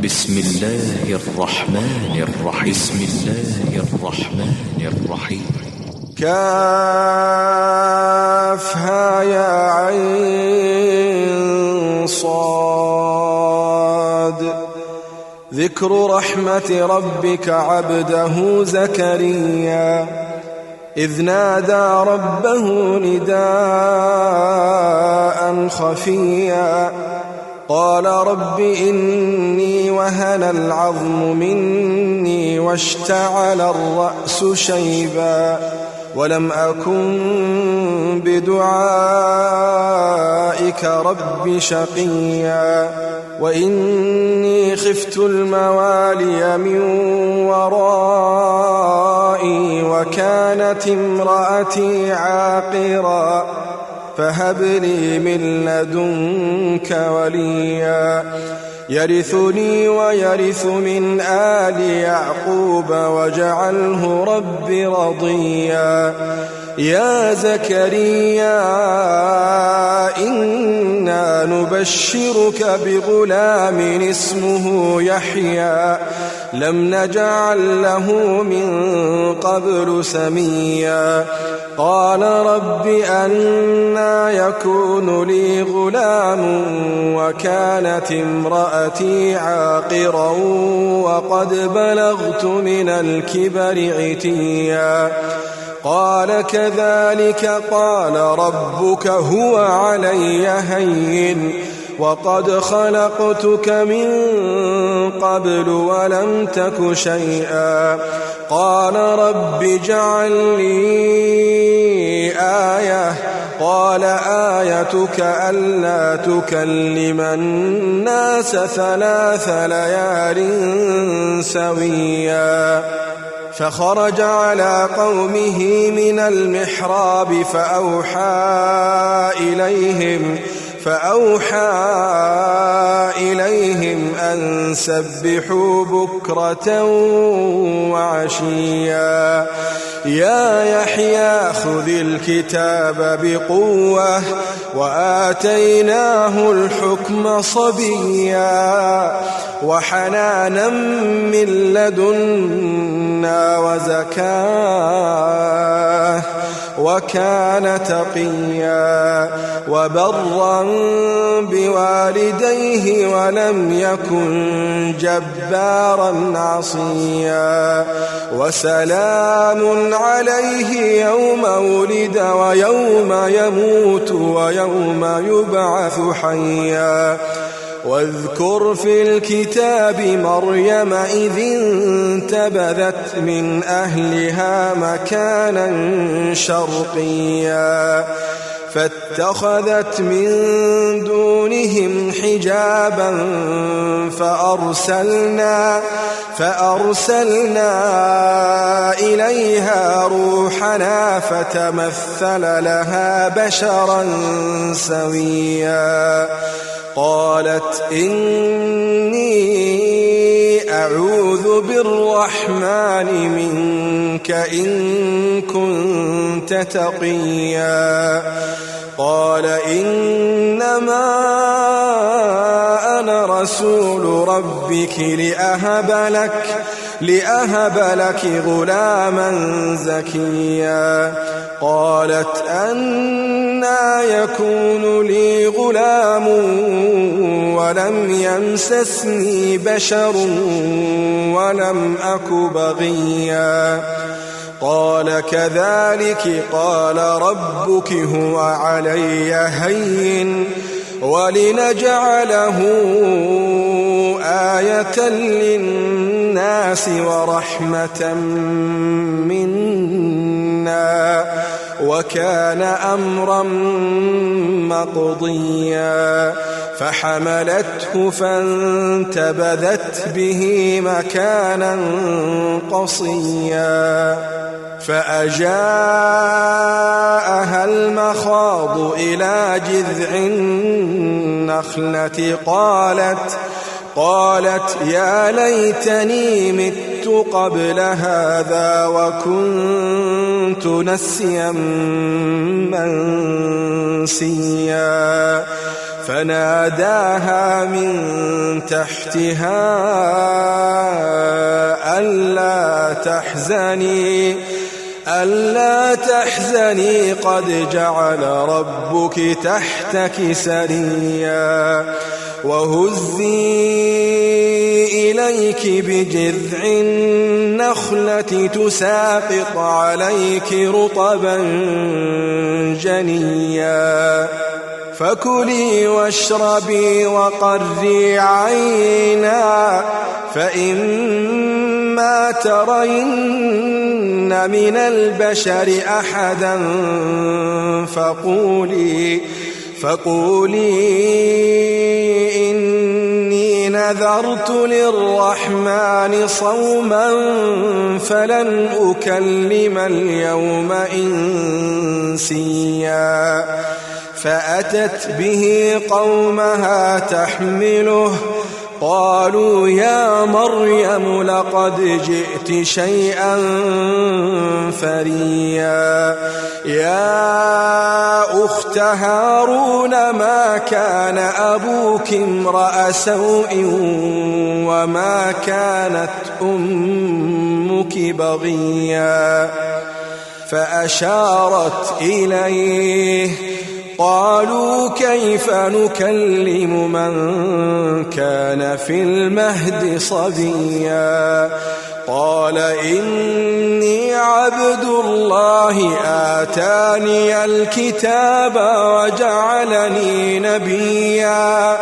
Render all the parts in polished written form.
بسم الله الرحمن الرحيم. بسم الله الرحمن الرحيم. كافها يا عين صاد. ذكر رحمة ربك عبده زكريا إذ نادى ربه نداء خفيا قال رب إني وهن العظم مني واشتعل الرأس شيبا ولم أكن بدعائك رب شقيا وإني خفت الموالي من ورائي وكانت امرأتي عاقرا فهب لي من لدنك وليا يرثني ويرث من آل يعقوب واجعله رب رضيا يا زكريا إنا نبشرك بغلام اسمه يحيى لم نجعل له من قبل سميا قال رب أنى يكون لي غلام وكانت امرأتي عاقرا وقد بلغت من الكبر عتيا قال كذلك قال ربك هو علي هين وقد خلقتك من قبل ولم تك شيئا قال رب اجعل لي آية قال آيتك ألا تكلم الناس 3 ليال سويا فخرج على قومه من المحراب فأوحى إليهم أن سبحوا بكرة وعشيا يا يحيى خذ الكتاب بقوة وآتيناه الحكم صبيا وحنانا من لدنا وزكاة وكان تقيا وبرا بوالديه ولم يكن جبارا عصيا وسلام عليه يوم ولد ويوم يموت ويوم يبعث حيا واذكر في الكتاب مريم إذ انتبذت من أهلها مكانا شرقيا فاتخذت من دونهم حجابا فأرسلنا إليها روحنا فتمثل لها بشرا سويا قالت إني أعوذ بالرحمن منك إن كنت تقيا قال إنما أنا رسول ربك لأهب لك غلاما زكيا قالت أنى يكون لي غلام ولم يمسسني بشر ولم أك بغيا قال كذلك قال ربك هو علي هين ولنجعله آية للناس ورحمة منا وكان أمرا مقضيا فحملته فانتبذت به مكانا قصيا فأجاءها المخاض إلى جذع النخلة قالت يا ليتني مت قبل هذا وكنت نسيا منسيا فناداها من تحتها ألا تحزني قد جعل ربك تحتك سريا وهزي إليك بجذع النخلة تساقط عليك رطبا جنيا فكلي واشربي وقري عينا فإما ترين من البشر أحدا فقولي إني نذرت للرحمن صوما فلن أكلم اليوم إنسيا فأتت به قومها تحمله قالوا يا مريم لقد جئت شيئا فريا يا أخت هارون ما كان أبوك امرأ سوء وما كانت أمك بغيا فأشارت إليه قالوا كيف نكلم من كان في المهد صبيا قال إني عبد الله آتاني الكتاب وجعلني نبيا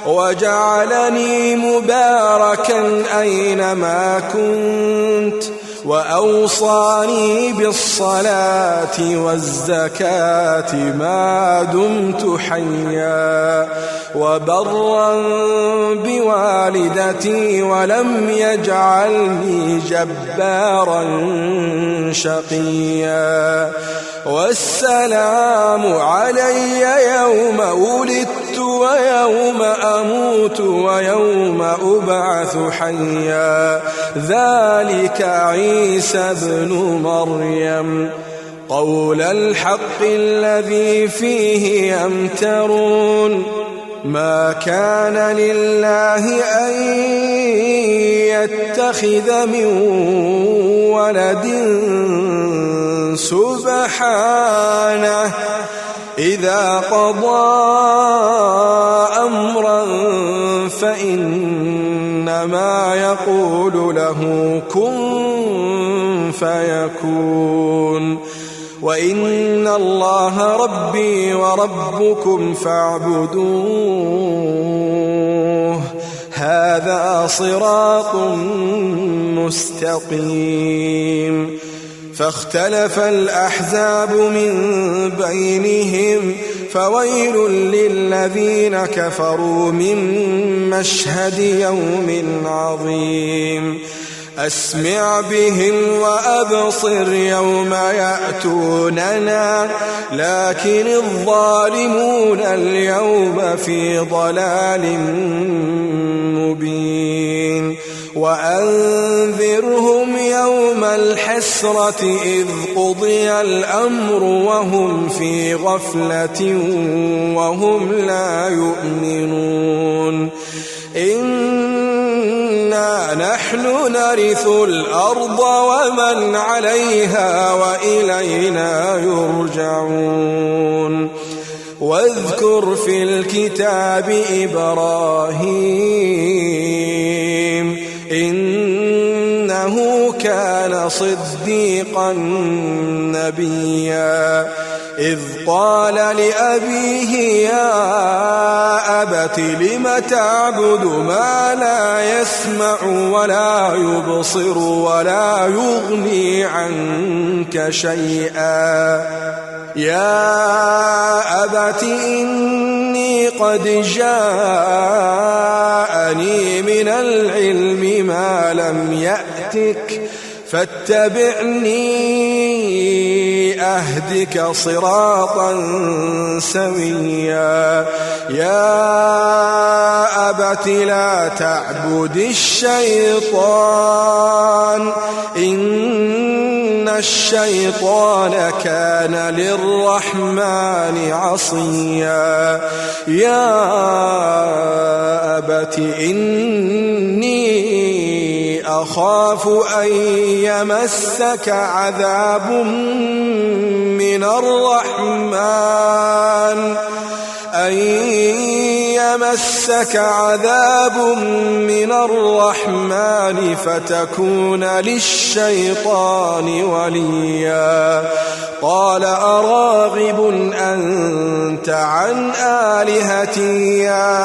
وجعلني مباركا أينما كنت وأوصاني بالصلاة والزكاة ما دمت حيا وبرا بوالدتي ولم يجعلني جبارا شقيا والسلام علي يوم ولدت ويوم أموت ويوم أبعث حيا ذلك عيسى ابن مريم قول الحق الذي فيه يمترون ما كان لله أن يتخذ من ولد سبحانه إذا قضى أمرا فإنما يقول له كن فيكون وإن الله ربي وربكم فاعبدوه هذا صراط مستقيم فاختلف الأحزاب من بينهم فويل للذين كفروا من مشهد يوم عظيم أسمع بهم وأبصر يوم يأتوننا لكن الظالمون اليوم في ضلال مبين وأنذرهم يوم الحسرة إذ قضي الأمر وهم في غفلة وهم لا يؤمنون إنا نحن نرث الأرض ومن عليها وإلينا يرجعون واذكر في الكتاب إبراهيم إنه كان صديقا نبيا إذ قال لأبيه يا أبت لم تعبد ما لا يسمع ولا يبصر ولا يغني عنك شيئا يا أبت إني قد جاءني من العلم ما لم يأتك فاتبعني أهدك صراطا سويا يا أبت لا تعبد الشيطان إن الشيطان كان للرحمن عصيا يا أبت إني أخاف أن يمسك عذاب من الرحمن فتكون للشيطان وليا قال أراغب أنت عن آلهتي يا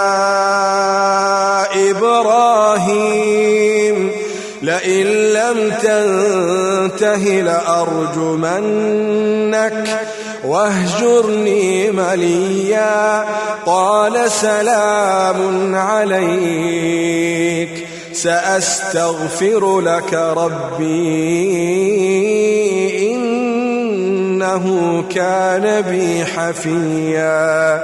إبراهيم لئن لم تنته لأرجمنك واهجرني مليا قال سلام عليك سأستغفر لك ربي إنه كان بي حفيا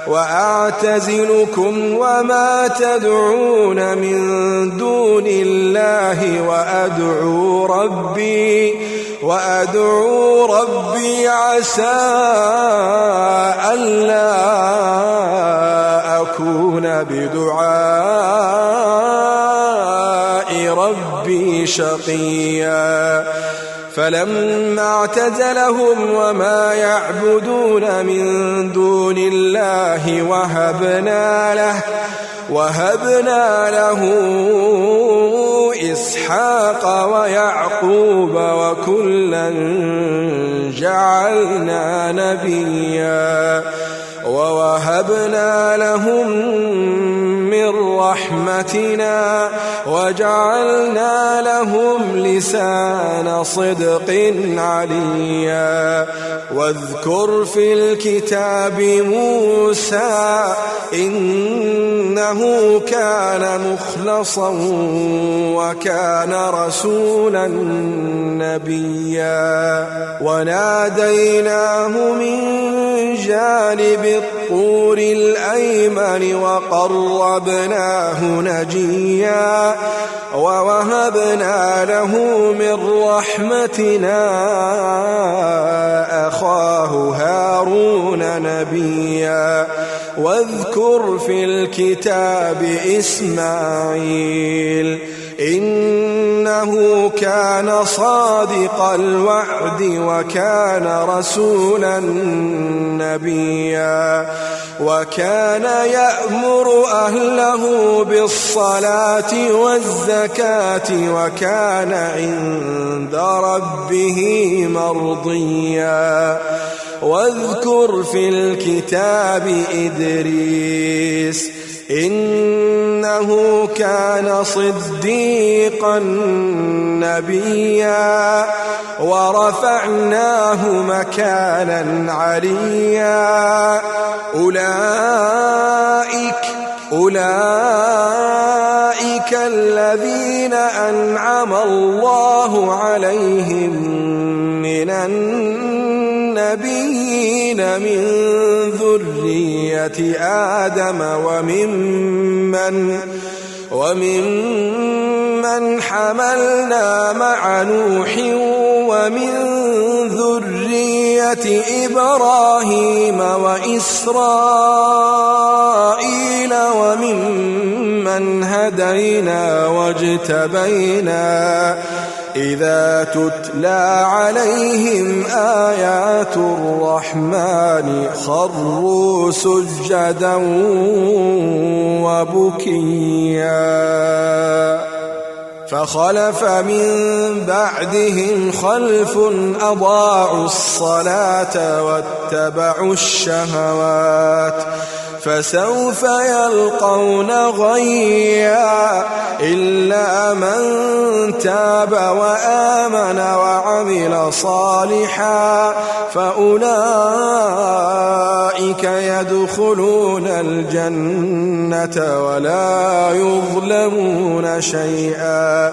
وأعتزلكم وما تدعون من دون الله وأدعو ربي عسى ألا أكون بدعاء ربي شقيا فلما اعتزلهم وما يعبدون من دون الله وهبنا له إسحاق ويعقوب وكلا جعلنا نبيا ووهبنا لهم من رحمتنا وجعلنا لهم لسان صدق عليا واذكر في الكتاب موسى إنه كان مخلصا وكان رسولا نبيا وناديناه من جانب الطور الأيمن وقربناه نجيا ووهبنا له من رحمتنا أخاه هارون نبيا واذكر في الكتاب إسماعيل إنه كان صادق الوعد وكان رسولا نبيا وكان يأمر أهله بالصلاة والزكاة وكان عند ربه مرضيا واذكر في الكتاب إدريس إنه كان صديقا نبيا ورفعناه مكانا عليا أولئك الذين أنعم الله عليهم من النبيين من ذرية آدم وممن حملنا مع نوح ومن ذرية إبراهيم وإسرائيل وممن هدينا واجتبينا إذا تتلى عليهم آيات الرحمن خروا سجدا وبكيا فخلف من بعدهم خلف أضاعوا الصلاة واتبعوا الشهوات فسوف يلقون غيا إلا من تاب وآمن وعمل صالحا فأولئك يدخلون الجنة ولا يظلمون شيئا